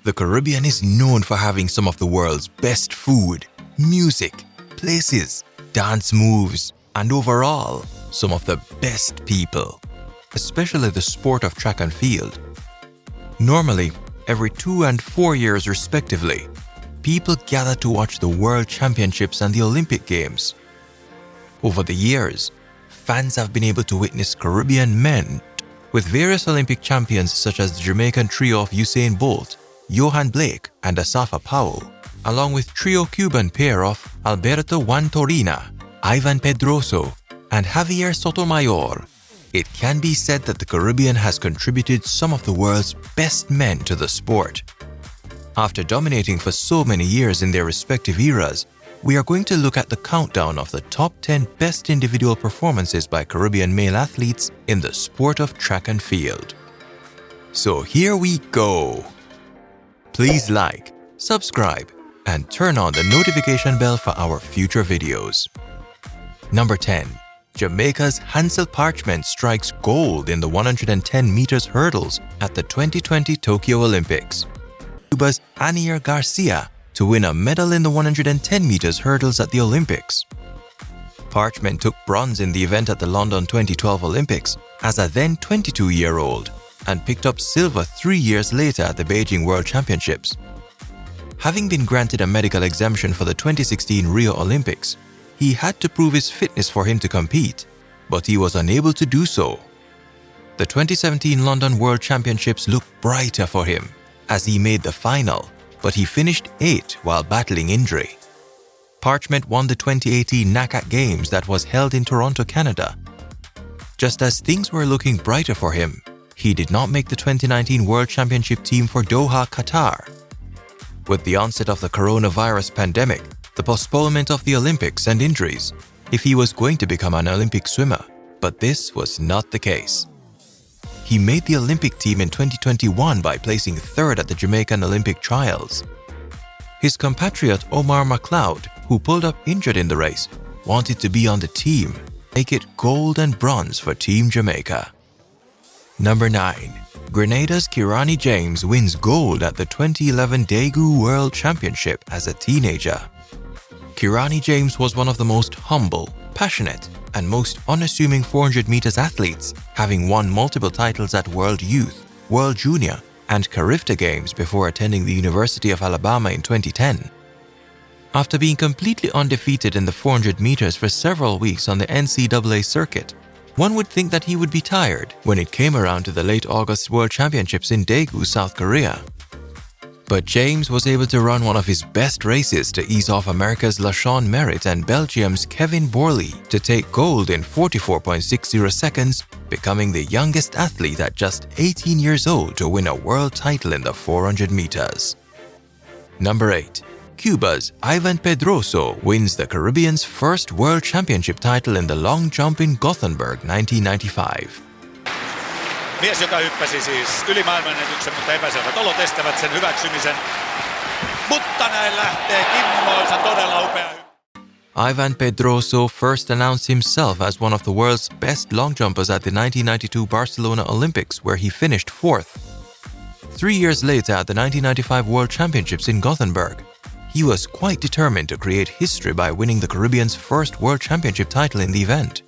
The Caribbean is known for having some of the world's best food, music, places, dance moves, and overall, some of the best people, especially the sport of track and field. Normally, every 2 and 4 years respectively, people gather to watch the World Championships and the Olympic Games. Over the years, fans have been able to witness Caribbean men with various Olympic champions such as the Jamaican trio of Usain Bolt, Yohan Blake, and Asafa Powell, along with trio Cuban pair of Alberto Jauntorena, Iván Pedroso, and Javier Sotomayor. It can be said that the Caribbean has contributed some of the world's best men to the sport. After dominating for so many years in their respective eras, we are going to look at the countdown of the top 10 best individual performances by Caribbean male athletes in the sport of track and field. So here we go! Please like, subscribe, and turn on the notification bell for our future videos. Number 10. Jamaica's Hansle Parchment strikes gold in the 110 meters hurdles at the 2020 Tokyo Olympics. Cuba's J-irie Garcia to win a medal in the 110 meters hurdles at the Olympics. Parchment took bronze in the event at the London 2012 Olympics as a then 22-year-old and picked up silver 3 years later at the Beijing World Championships. Having been granted a medical exemption for the 2016 Rio Olympics, he had to prove his fitness for him to compete, but he was unable to do so. The 2017 London World Championships looked brighter for him as he made the final, but he finished 8th while battling injury. Parchment won the 2018 NACAC Games that was held in Toronto, Canada. Just as things were looking brighter for him, he did not make the 2019 World Championship team for Doha, Qatar. With the onset of the coronavirus pandemic, the postponement of the Olympics and injuries, if he was going to become an Olympic swimmer, but this was not the case. He made the Olympic team in 2021 by placing 3rd at the Jamaican Olympic Trials. His compatriot Omar McLeod, who pulled up injured in the race, wanted to be on the team, make it gold and bronze for Team Jamaica. Number 9. Grenada's Kirani James wins gold at the 2011 Daegu World Championship as a teenager. Kirani James was one of the most humble, passionate, and most unassuming 400 meters athletes, having won multiple titles at World Youth, World Junior, and Carifta Games before attending the University of Alabama in 2010. After being completely undefeated in the 400 meters for several weeks on the NCAA circuit, one would think that he would be tired when it came around to the late August World Championships in Daegu, South Korea. But James was able to run one of his best races to ease off America's LaShawn Merritt and Belgium's Kevin Borley to take gold in 44.60 seconds, becoming the youngest athlete at just 18 years old to win a world title in the 400 meters. Number 8. Cuba's Iván Pedroso wins the Caribbean's first World Championship title in the long jump in Gothenburg 1995. Mies, joka hyppäsi siis yli maailmanennätyksen, mutta epäselvät olot estävät sen hyväksymisen. Mutta näin lähtee kimmoisa, todella upea. Iván Pedroso first announced himself as one of the world's best long jumpers at the 1992 Barcelona Olympics, where he finished 4th. 3 years later at the 1995 World Championships in Gothenburg, he was quite determined to create history by winning the Caribbean's first World Championship title in the event.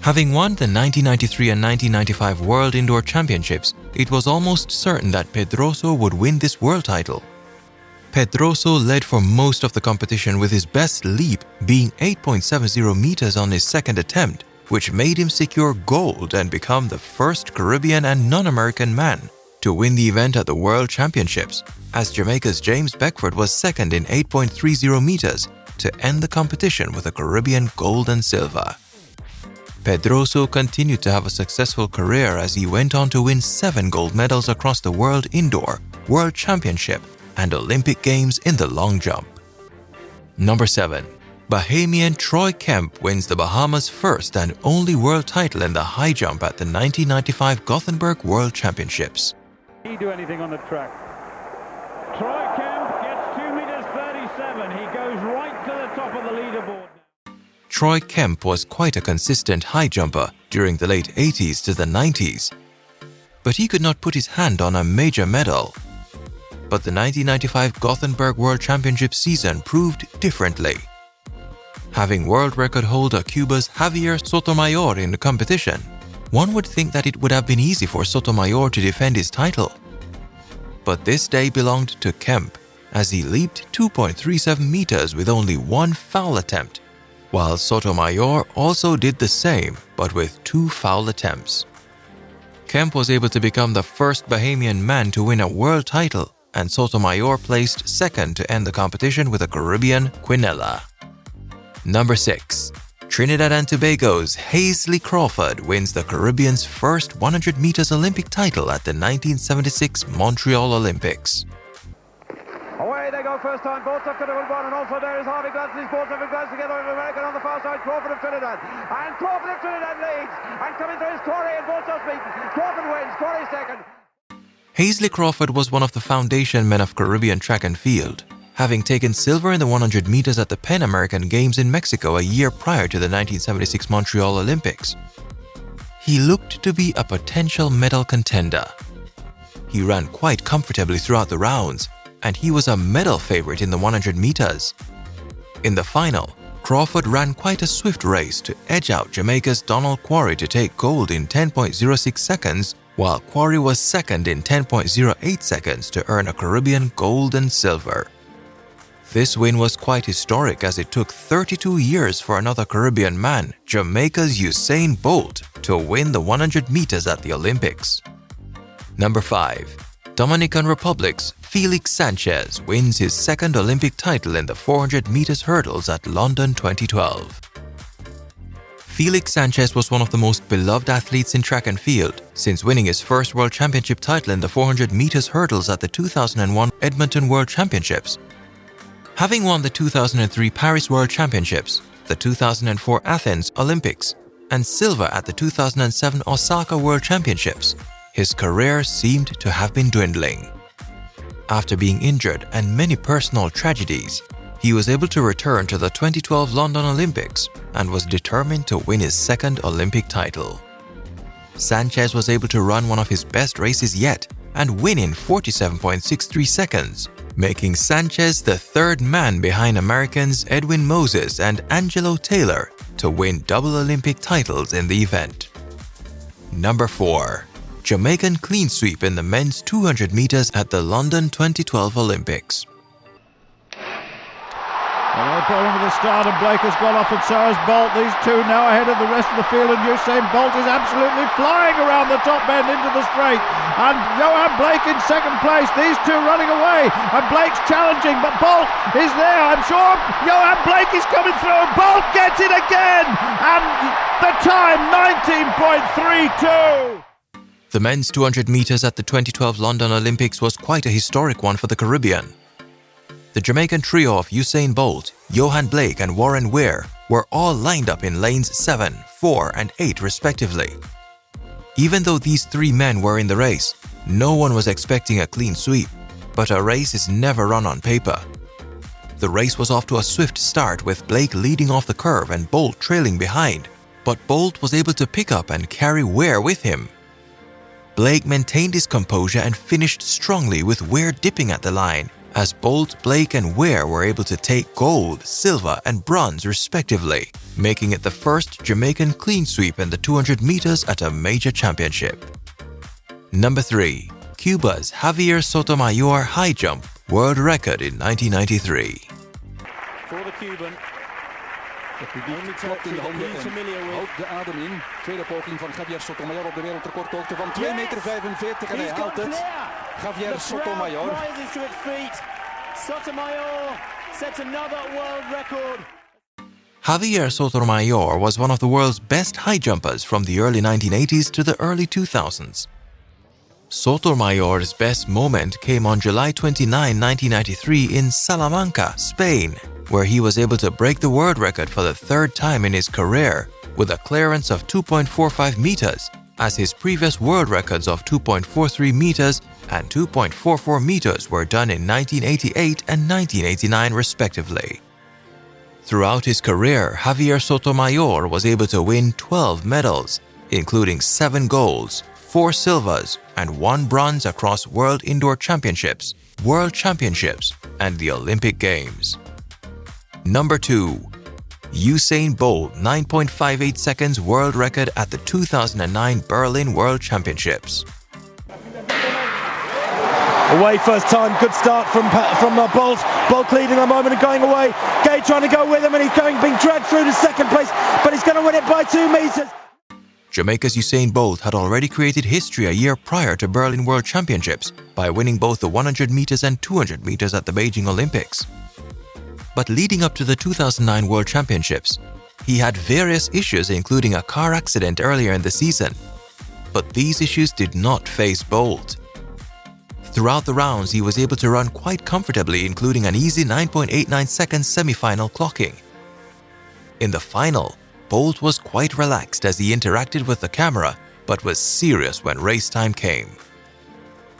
Having won the 1993 and 1995 World Indoor Championships, it was almost certain that Pedroso would win this world title. Pedroso led for most of the competition with his best leap being 8.70 meters on his second attempt, which made him secure gold and become the first Caribbean and non-American man to win the event at the World Championships, as Jamaica's James Beckford was second in 8.30 meters to end the competition with a Caribbean gold and silver. Pedroso continued to have a successful career as he went on to win 7 gold medals across the World Indoor, World Championship, and Olympic Games in the long jump. Number 7. Bahamian Troy Kemp wins the Bahamas' first and only world title in the high jump at the 1995 Gothenburg World Championships. He do anything on the track. Troy Kemp gets 2 meters 37. He goes right to the top of the leaderboard. Troy Kemp was quite a consistent high jumper during the late 80s to the 90s, but he could not put his hand on a major medal. but the 1995 Gothenburg World Championship season proved differently. Having world record holder Cuba's Javier Sotomayor in the competition, one would think that it would have been easy for Sotomayor to defend his title. But this day belonged to Kemp, as he leaped 2.37 meters with only one foul attempt, while Sotomayor also did the same but with 2 foul attempts. Kemp was able to become the first Bahamian man to win a world title, and Sotomayor placed second to end the competition with a Caribbean quinella. Number 6. Trinidad and Tobago's Hasley Crawford wins the Caribbean's first 100 meters Olympic title at the 1976 Montreal Olympics. Away they go first time, both up to the one, and also there is Harvey Glances, both of them glance together, and American on the far side, Crawford of Trinidad. And Crawford of Trinidad leads, and coming through is Corey, and both just beaten. Crawford wins, Corey second. Hasley Crawford was one of the foundation men of Caribbean track and field, having taken silver in the 100 meters at the Pan American Games in Mexico a year prior to the 1976 Montreal Olympics. He looked to be a potential medal contender. He ran quite comfortably throughout the rounds, and he was a medal favorite in the 100 meters. In the final, Crawford ran quite a swift race to edge out Jamaica's Donald Quarry to take gold in 10.06 seconds, while Quarry was second in 10.08 seconds to earn a Caribbean gold and silver. This win was quite historic, as it took 32 years for another Caribbean man, Jamaica's Usain Bolt, to win the 100 meters at the Olympics. Number 5. Dominican Republic's Felix Sanchez wins his second Olympic title in the 400 meters hurdles at London 2012. Felix Sanchez was one of the most beloved athletes in track and field, since winning his first World Championship title in the 400 meters hurdles at the 2001 Edmonton World Championships. Having won the 2003 Paris World Championships, the 2004 Athens Olympics, and silver at the 2007 Osaka World Championships, his career seemed to have been dwindling. After being injured and many personal tragedies, he was able to return to the 2012 London Olympics and was determined to win his second Olympic title. Sanchez was able to run one of his best races yet and win in 47.63 seconds, making Sanchez the third man behind Americans Edwin Moses and Angelo Taylor to win double Olympic titles in the event. Number 4. Jamaican clean sweep in the men's 200 meters at the London 2012 Olympics. No problem with the start, and Blake has got off, and so has Bolt. These two now ahead of the rest of the field, and Usain Bolt is absolutely flying around the top end into the straight, and Yohan Blake in second place. These two running away, and Blake's challenging, but Bolt is there. I'm sure Yohan Blake is coming through, and Bolt gets it again, and the time 19.32. The men's 200 meters at the 2012 London Olympics was quite a historic one for the Caribbean. The Jamaican trio of Usain Bolt, Yohan Blake and Warren Weir were all lined up in lanes 7, 4 and 8 respectively. Even though these three men were in the race, no one was expecting a clean sweep, but a race is never run on paper. The race was off to a swift start with Blake leading off the curve and Bolt trailing behind, but Bolt was able to pick up and carry Weir with him. Blake maintained his composure and finished strongly with Weir dipping at the line, as Bolt, Blake and Weir were able to take gold, silver and bronze respectively, making it the first Jamaican clean sweep in the 200 meters at a major championship. Number 3. Cuba's Javier Sotomayor high jump world record in 1993. For the Cuban. Het publiek klopt in de handen en houdt de adem in. Tweede poging van Javier Sotomayor op de wereldrecordhoogte van 2,45 meter en hij haalt het. Javier Sotomayor. Javier Sotomayor was one of the world's best high jumpers from the early 1980s to the early 2000s. Sotomayor's best moment came on July 29, 1993 in Salamanca, Spain, where he was able to break the world record for the third time in his career with a clearance of 2.45 meters, as his previous world records of 2.43 meters and 2.44 meters were done in 1988 and 1989 respectively. Throughout his career, Javier Sotomayor was able to win 12 medals, including 7 golds, 4 silvers, and 1 bronze across World Indoor Championships, World Championships, and the Olympic Games. Number 2. Usain Bolt 9.58 seconds world record at the 2009 Berlin World Championships. Away first time, good start from Bolt. Bolt leading a moment and going away. Gay trying to go with him and he's being dragged through to second place, but he's going to win it by 2 meters. Jamaica's Usain Bolt had already created history a year prior to Berlin World Championships by winning both the 100 meters and 200 meters at the Beijing Olympics. But leading up to the 2009 World Championships, he had various issues, including a car accident earlier in the season. But these issues did not faze Bolt. Throughout the rounds, he was able to run quite comfortably, including an easy 9.89 seconds semi-final clocking. In the final, Bolt was quite relaxed as he interacted with the camera, but was serious when race time came.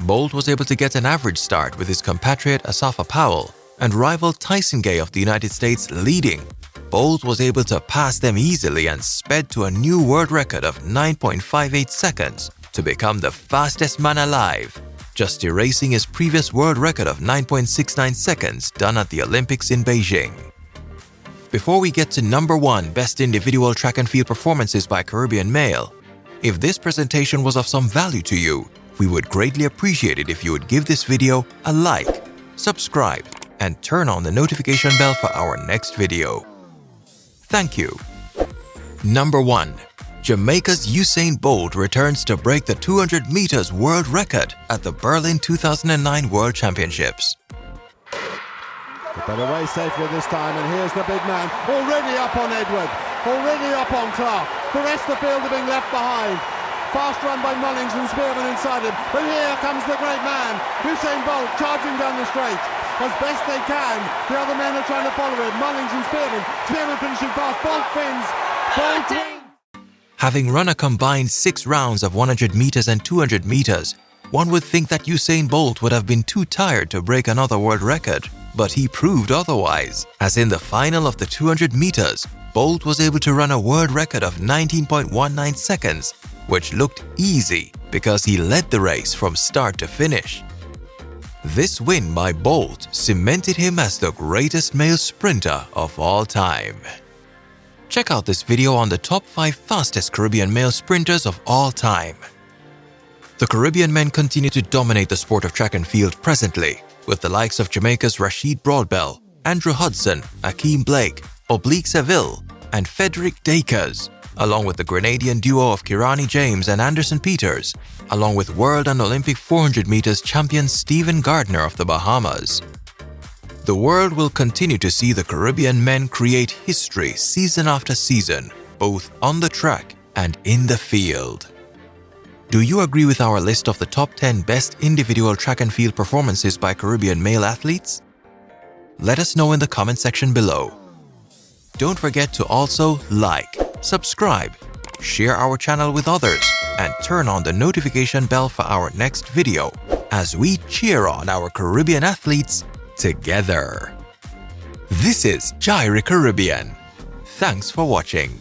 Bolt was able to get an average start with his compatriot Asafa Powell and rival Tyson Gay of the United States leading. Bolt was able to pass them easily and sped to a new world record of 9.58 seconds to become the fastest man alive, just erasing his previous world record of 9.69 seconds done at the Olympics in Beijing. Before we get to number 1 best individual track and field performances by Caribbean male, if this presentation was of some value to you, we would greatly appreciate it if you would give this video a like, subscribe, and turn on the notification bell for our next video. Thank you. Number 1. Jamaica's Usain Bolt returns to break the 200 meters world record at the Berlin 2009 World Championships. But away safely this time, and here's the big man, already up on Edward, already up on Clark. The rest of the field are being left behind. Fast run by Mullings and Spearman inside him, but here comes the great man, Usain Bolt, charging down the straight. As best they can, the other men are trying to follow him, Mullings and Spearman. Spearman finishing fast, Bolt wins, Bolt wins. Having run a combined 6 rounds of 100 meters and 200 meters, one would think that Usain Bolt would have been too tired to break another world record, but he proved otherwise, as in the final of the 200 meters, Bolt was able to run a world record of 19.19 seconds, which looked easy because he led the race from start to finish. This win by Bolt cemented him as the greatest male sprinter of all time. Check out this video on the top 5 fastest Caribbean male sprinters of all time. The Caribbean men continue to dominate the sport of track and field presently, with the likes of Jamaica's Rashid Broadbell, Andrew Hudson, Yohan Blake, Oblique Seville, and Frederick Dakers, along with the Grenadian duo of Kirani James and Anderson Peters, along with world and Olympic 400 meters champion Stephen Gardner of the Bahamas. The world will continue to see the Caribbean men create history season after season, both on the track and in the field. Do you agree with our list of the top 10 best individual track and field performances by Caribbean male athletes? Let us know in the comment section below. Don't forget to also like, subscribe, share our channel with others, and turn on the notification bell for our next video as we cheer on our Caribbean athletes together. This is J-irie Caribbean. Thanks for watching.